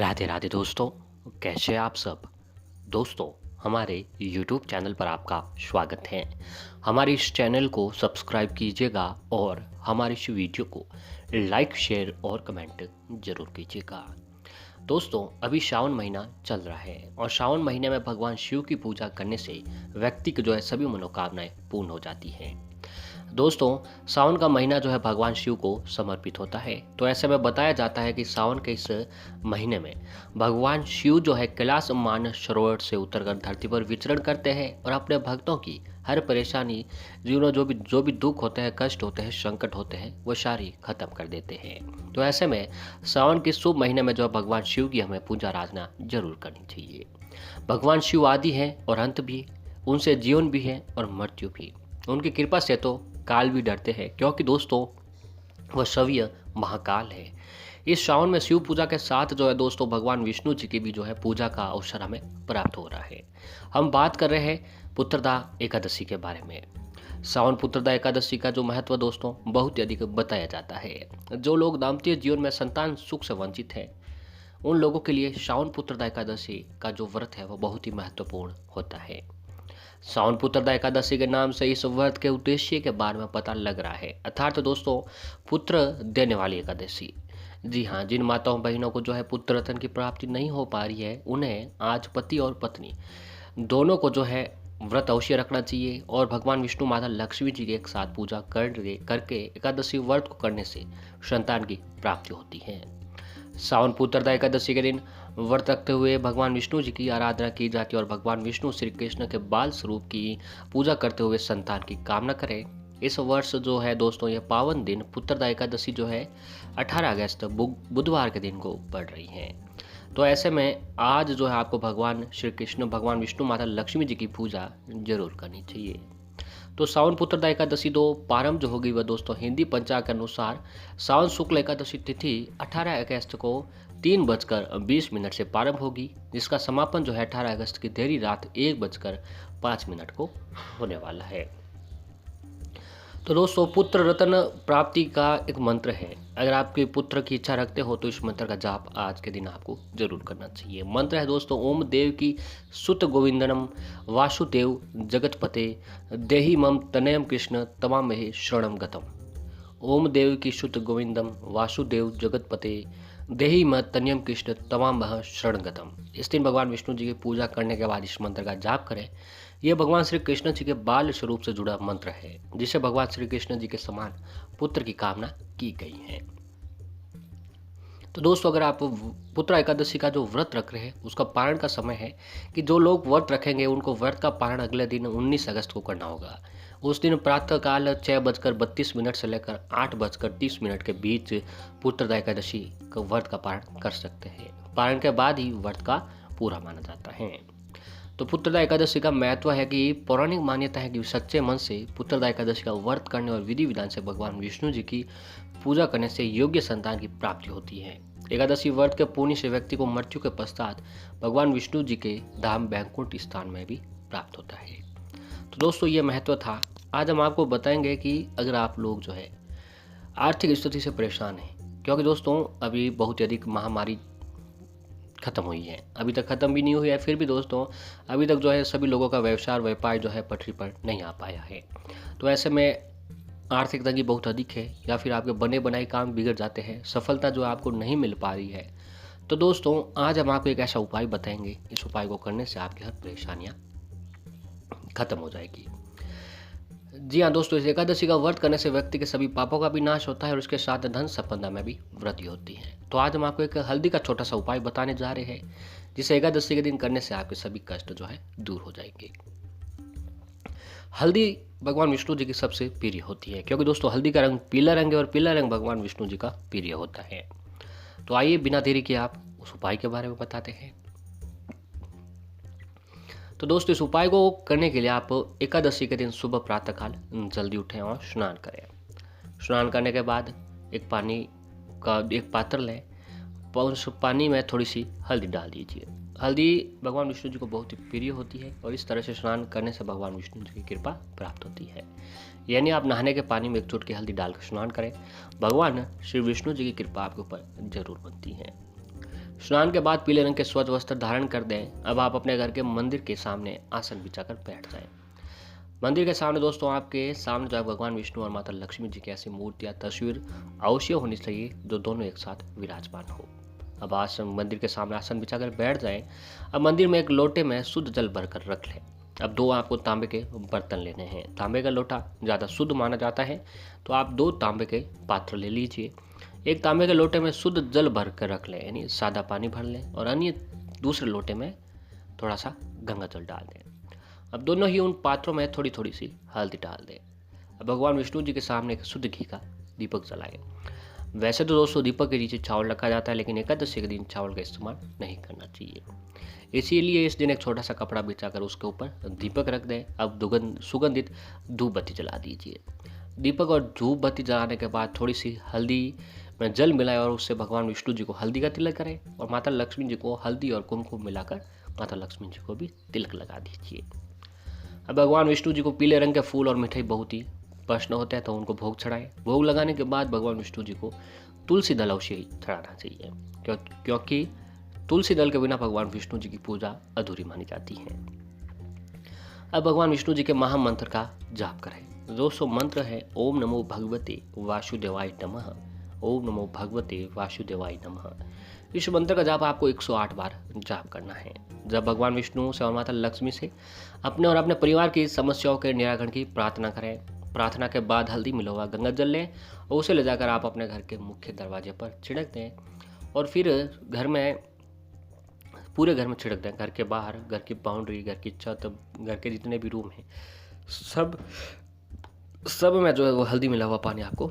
राधे राधे दोस्तों। कैसे हैं आप सब दोस्तों। हमारे YouTube चैनल पर आपका स्वागत है। हमारे इस चैनल को सब्सक्राइब कीजिएगा और हमारे इस वीडियो को लाइक शेयर और कमेंट जरूर कीजिएगा। दोस्तों, अभी श्रावण महीना चल रहा है और श्रावण महीने में भगवान शिव की पूजा करने से व्यक्ति की सभी मनोकामनाएं पूर्ण हो जाती हैं। दोस्तों, सावन का महीना भगवान शिव को समर्पित होता है। तो ऐसे में बताया जाता है कि सावन के इस महीने में भगवान शिव कैलाश मानस सरोवर से उतरकर धरती पर विचरण करते हैं और अपने भक्तों की हर परेशानी, जीवन में जो भी दुख होते हैं, कष्ट होते हैं, संकट होते हैं, वो सारी खत्म कर देते हैं। तो ऐसे में सावन के शुभ महीने में भगवान शिव की हमें पूजा आराधना जरूर करनी चाहिए। भगवान शिव आदि हैं और अंत भी, उनसे जीवन भी है और मृत्यु भी। उनकी कृपा से तो काल भी डरते हैं, क्योंकि दोस्तों वह सव्य महाकाल है। इस श्रावण में शिव पूजा के साथ दोस्तों भगवान विष्णु जी की भी पूजा का अवसर हमें प्राप्त हो रहा है। हम बात कर रहे हैं पुत्रदा एकादशी के बारे में। श्रावण पुत्रदा एकादशी का महत्व दोस्तों बहुत ही अधिक बताया जाता है। जो लोग दाम्पत्य जीवन में संतान सुख से वंचित हैं, उन लोगों के लिए श्रावण पुत्रदा एकादशी का व्रत है वह बहुत ही महत्वपूर्ण होता है। श्रावण पुत्रदा एकादशी के नाम से इस व्रत के उद्देश्य के बारे में पता लग रहा है, अर्थात दोस्तों पुत्र देने वाली एकादशी। जी हाँ, जिन माताओं बहनों को पुत्र रत्न की प्राप्ति नहीं हो पा रही है, उन्हें आज पति और पत्नी दोनों को व्रत अवश्य रखना चाहिए और भगवान विष्णु माता लक्ष्मी जी की एक साथ पूजा करके एकादशी व्रत को करने से संतान की प्राप्ति होती है। सावन पुत्रदा एकादशी के दिन व्रत रखते हुए भगवान विष्णु जी की आराधना की जाती है और भगवान विष्णु श्री कृष्ण के बाल स्वरूप की पूजा करते हुए संतान की कामना करें। इस वर्ष दोस्तों यह पावन दिन पुत्रदा एकादशी 18 अगस्त बुधवार के दिन को पड़ रही है। तो ऐसे में आज आपको भगवान श्री कृष्ण, भगवान विष्णु, माता लक्ष्मी जी की पूजा जरूर करनी चाहिए। तो सावन पुत्रदा एकादशी प्रारंभ होगी वह दोस्तों हिंदी पंचांग के अनुसार सावन शुक्ल एकादशी तिथि 18 अगस्त को 3:20 से प्रारंभ होगी, जिसका समापन 18 अगस्त की देरी रात 1:05 को होने वाला है। तो दोस्तों पुत्र रत्न प्राप्ति का एक मंत्र है। अगर आपके पुत्र की इच्छा रखते हो तो इस मंत्र का जाप आज के दिन आपको जरूर करना चाहिए। मंत्र है दोस्तों, ओम देव की सुत गोविंदनम वासुदेव जगतपते देहि मम तनयम कृष्ण तमामहे शरणम गतम। ओम देव की सुत गोविंदम वासुदेव जगतपते देहि म तन्यम कृष्ण तमाम शरणगतम। इस दिन भगवान विष्णु जी की पूजा करने के बाद इस मंत्र का जाप करें। यह भगवान श्री कृष्ण जी के बाल स्वरूप से जुड़ा मंत्र है, जिसे भगवान श्री कृष्ण जी के समान पुत्र की कामना की गई है। तो दोस्तों, अगर आप पुत्र एकादशी का व्रत रख रहे हैं, उसका पारण का समय है कि जो लोग व्रत रखेंगे उनको व्रत का पारण अगले दिन 19 अगस्त को करना होगा। उस दिन प्रातःकाल 6:32 से लेकर 8:30 के बीच पुत्रदा एकादशी का व्रत का पारण कर सकते हैं। पारण के बाद ही व्रत का पूरा माना जाता है। तो पुत्रदा एकादशी का महत्व है कि पौराणिक मान्यता है कि सच्चे मन से पुत्रदा एकादशी का व्रत करने और विधि विधान से भगवान विष्णु जी की पूजा करने से योग्य संतान की प्राप्ति होती है। एकादशी व्रत के पुण्य से व्यक्ति को मृत्यु के पश्चात भगवान विष्णु जी के धाम वैकुंठ स्थान में भी प्राप्त होता है। तो दोस्तों, ये महत्व था। आज हम आपको बताएंगे कि अगर आप लोग आर्थिक स्थिति से परेशान हैं, क्योंकि दोस्तों अभी बहुत ही अधिक महामारी खत्म हुई है, अभी तक खत्म भी नहीं हुई है, फिर भी दोस्तों अभी तक सभी लोगों का व्यवसाय और व्यापार पटरी पर नहीं आ पाया है। तो ऐसे में आर्थिक तंगी बहुत अधिक है, या फिर आपके बने बनाए काम बिगड़ जाते हैं, सफलता आपको नहीं मिल पा रही है। तो दोस्तों आज हम आपको एक ऐसा उपाय बताएंगे, इस उपाय को करने से आपकी हर परेशानियां खत्म हो जाएगी। जी हाँ दोस्तों, इस एकादशी का व्रत करने से व्यक्ति के सभी पापों का भी नाश होता है और उसके साथ धन संपदा में भी वृद्धि होती है। तो आज हम आपको एक हल्दी का छोटा सा उपाय बताने जा रहे हैं, जिसे एकादशी के दिन करने से आपके सभी कष्ट दूर हो जाएंगे। हल्दी भगवान विष्णु जी की सबसे प्रिय होती है, क्योंकि दोस्तों हल्दी का रंग पीला रंग है और पीला रंग भगवान विष्णु जी का प्रिय होता है। तो आइए बिना देरी के आप उस उपाय के बारे में बताते हैं। तो दोस्तों इस उपाय को करने के लिए आप एकादशी के दिन सुबह प्रातःकाल जल्दी उठें और स्नान करें। स्नान करने के बाद एक पात्र लें, उस पानी में थोड़ी सी हल्दी डाल दीजिए। हल्दी भगवान विष्णु जी को बहुत ही प्रिय होती है और इस तरह से स्नान करने से भगवान विष्णु जी की कृपा प्राप्त होती है। यानी आप नहाने के पानी में एक चुटकी हल्दी डालकर स्नान करें, भगवान श्री विष्णु जी की कृपा आपके ऊपर जरूर बनती है। स्नान के बाद पीले रंग के स्वच्छ वस्त्र धारण कर दें। अब आप अपने घर के मंदिर के सामने आसन बिछाकर बैठ जाएं। मंदिर के सामने दोस्तों आपके सामने जो है भगवान विष्णु और माता लक्ष्मी जी की ऐसी मूर्ति या तस्वीर अवश्य होनी चाहिए जो दोनों एक साथ विराजमान हो। अब आसन मंदिर के सामने आसन बिछाकर बैठ जाएं। अब मंदिर में एक लोटे में शुद्ध जल भरकर रख लें। अब 2 आपको तांबे के बर्तन लेने हैं। तांबे का लोटा ज़्यादा शुद्ध माना जाता है, तो आप 2 तांबे के पात्र ले लीजिए। एक तांबे के लोटे में शुद्ध जल भर कर रख लें, यानी सादा पानी भर लें, और अन्य दूसरे लोटे में थोड़ा सा गंगा जल डाल दें। अब दोनों ही उन पात्रों में थोड़ी थोड़ी सी हल्दी डाल दें। अब भगवान विष्णु जी के सामने एक शुद्ध घी का दीपक जलाएं। वैसे तो दोस्तों दीपक के नीचे चावल रखा जाता है, लेकिन एकादशी के दिन चावल का इस्तेमाल नहीं करना चाहिए। इसीलिए इस दिन एक छोटा सा कपड़ा बिछाकर उसके ऊपर दीपक रख दें। अब सुगंधित धूप बत्ती जला दीजिए। दीपक और धूप बत्ती जलाने के बाद थोड़ी सी हल्दी में जल मिलाएं और उससे भगवान विष्णु जी को हल्दी का तिलक करें, और माता लक्ष्मी जी को हल्दी और कुमकुम मिलाकर माता लक्ष्मी जी को भी तिलक लगा दीजिए। अब भगवान विष्णु जी को पीले रंग के फूल और मिठाई बहुत ही पसंद होते हैं, तो उनको भोग चढ़ाएं। भोग लगाने के बाद भगवान विष्णु जी को तुलसी दल अवश्य ही चढ़ाना चाहिए, क्योंकि तुलसी दल के बिना भगवान विष्णु जी की पूजा अधूरी मानी जाती है। अब भगवान विष्णु जी के महामंत्र का जाप करें। दोस्तों मंत्र है ओम नमो भगवते वासुदेवाय नमः। ओम नमो भगवते वासुदेवाय नमः। इस मंत्र का जाप आपको 108 बार जाप करना है। जब भगवान विष्णु से और माता लक्ष्मी से अपने और अपने परिवार की समस्याओं के निराकरण की प्रार्थना करें। प्रार्थना के बाद हल्दी मिला हुआ गंगा जल लें और उसे ले जाकर आप अपने घर के मुख्य दरवाजे पर छिड़क दें, और फिर पूरे घर में छिड़क दें। घर के बाहर, घर की बाउंड्री, घर की छत, घर के जितने भी रूम हैं, सब में जो है वो हल्दी मिला हुआ पानी आपको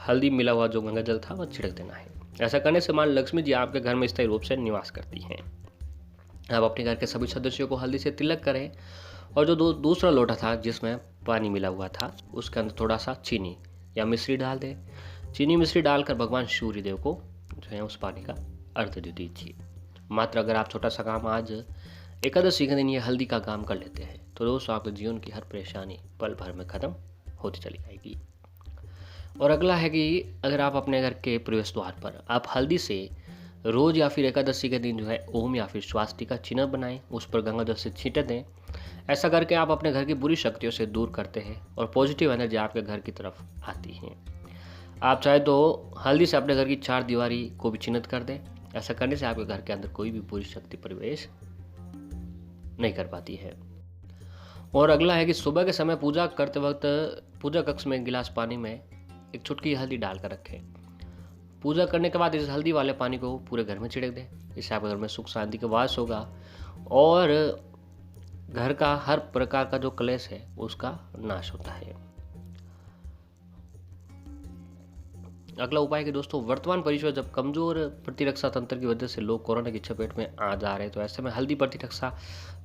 हल्दी मिला हुआ जो गंगा जल था वो छिड़क देना है। ऐसा करने से मां लक्ष्मी जी आपके घर में स्थायी रूप से निवास करती हैं। आप अपने घर के सभी सदस्यों को हल्दी से तिलक करें, और जो दूसरा लोटा था जिसमें पानी मिला हुआ था उसके अंदर थोड़ा सा चीनी या मिश्री डाल दें। चीनी मिश्री डालकर भगवान सूर्य देव को जो है उस पानी का अर्घ्य दे दीजिए। मात्र अगर आप छोटा सा काम आज एकादशी के दिन ये हल्दी का काम कर लेते हैं, तो दोस्तों आपके जीवन की हर परेशानी पल भर में खत्म होती चली जाएगी। और अगला है कि अगर आप अपने घर के प्रवेश द्वार पर आप हल्दी से रोज या फिर एकादशी के दिन जो है ओम या फिर स्वास्तिक का चिन्ह बनाएं, उस पर गंगा जल से छींटे दें। ऐसा करके आप अपने घर की बुरी शक्तियों से दूर करते हैं और पॉजिटिव एनर्जी आपके घर की तरफ आती है। आप चाहे तो हल्दी से अपने घर की 4 दीवारी को भी चिन्हित कर दें। ऐसा करने से आपके घर के अंदर कोई भी बुरी शक्ति प्रवेश नहीं कर पाती है। और अगला है कि सुबह के समय पूजा करते वक्त पूजा कक्ष में 1 गिलास पानी में एक चुटकी हल्दी डालकर रखें। पूजा करने के बाद इस हल्दी वाले पानी को पूरे घर में छिड़क दें। इससे आपके घर में सुख शांति का वास होगा और घर का हर प्रकार का जो क्लेश है उसका नाश होता है। अगला उपाय कि दोस्तों वर्तमान परिवेश जब कमजोर प्रतिरक्षा तंत्र की वजह से लोग कोरोना की चपेट में आ जा रहे हैं, तो ऐसे में हल्दी प्रतिरक्षा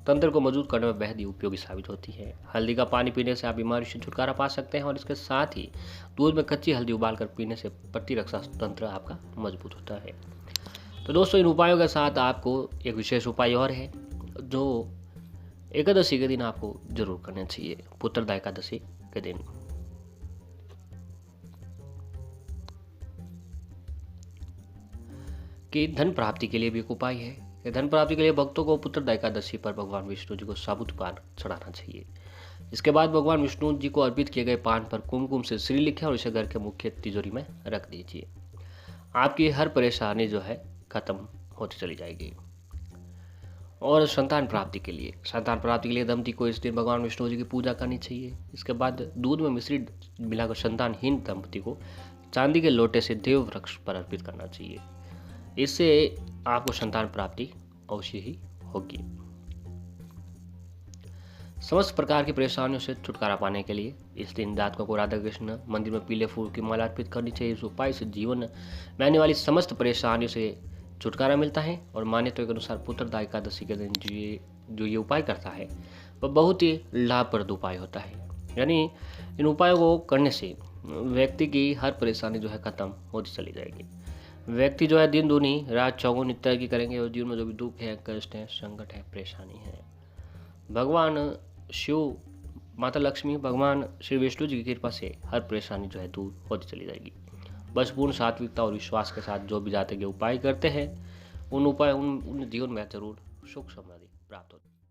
तंत्र को मजबूत करने में बेहद ही उपयोगी साबित होती है। हल्दी का पानी पीने से आप बीमारी से छुटकारा पा सकते हैं, और इसके साथ ही दूध में कच्ची हल्दी उबालकर पीने से प्रतिरक्षा तंत्र आपका मजबूत होता है। तो दोस्तों इन उपायों के साथ आपको एक विशेष उपाय और है जो एकादशी के दिन आपको जरूर करना चाहिए, पुत्रदा एकादशी के दिन। कि धन प्राप्ति के लिए भी एक उपाय है। कि धन प्राप्ति के लिए भक्तों को पुत्रदा एकादशी पर भगवान विष्णु जी को साबुत पान चढ़ाना चाहिए। इसके बाद भगवान विष्णु जी को अर्पित किए गए पान पर कुमकुम से श्री लिखें और इसे घर के मुख्य तिजोरी में रख दीजिए। आपकी हर परेशानी जो है खत्म होती चली जाएगी। और संतान प्राप्ति के लिए दंपति को इस दिन भगवान विष्णु जी की पूजा करनी चाहिए। इसके बाद दूध में मिश्री मिलाकर संतानहीन दंपति को चांदी के लोटे से देव वृक्ष पर अर्पित करना चाहिए। इससे आपको संतान प्राप्ति अवश्य ही होगी। समस्त प्रकार की परेशानियों से छुटकारा पाने के लिए इस दिन जातकों को राधा कृष्ण मंदिर में पीले फूल की माला अर्पित करनी चाहिए। इस उपाय से जीवन में आने वाली समस्त परेशानियों से छुटकारा मिलता है। और मान्यताओं के अनुसार पुत्रदा एकादशी के दिन जो ये उपाय करता है वह बहुत ही लाभप्रद उपाय होता है। यानी इन उपायों को करने से व्यक्ति की हर परेशानी जो है खत्म होती चली जाएगी। व्यक्ति जो है दिन दूनी रात चौगुनी तरक्की करेंगे और जीवन में जो भी दुख है, कष्ट है, संकट है, परेशानी है, भगवान शिव, माता लक्ष्मी, भगवान श्री विष्णु जी की कृपा से हर परेशानी जो है दूर होती चली जाएगी। बस पूर्ण सात्विकता और विश्वास के साथ जो भी जाते के उपाय करते हैं उन उपाय उन उन जीवन में ज़रूर सुख समृद्धि प्राप्त होती है।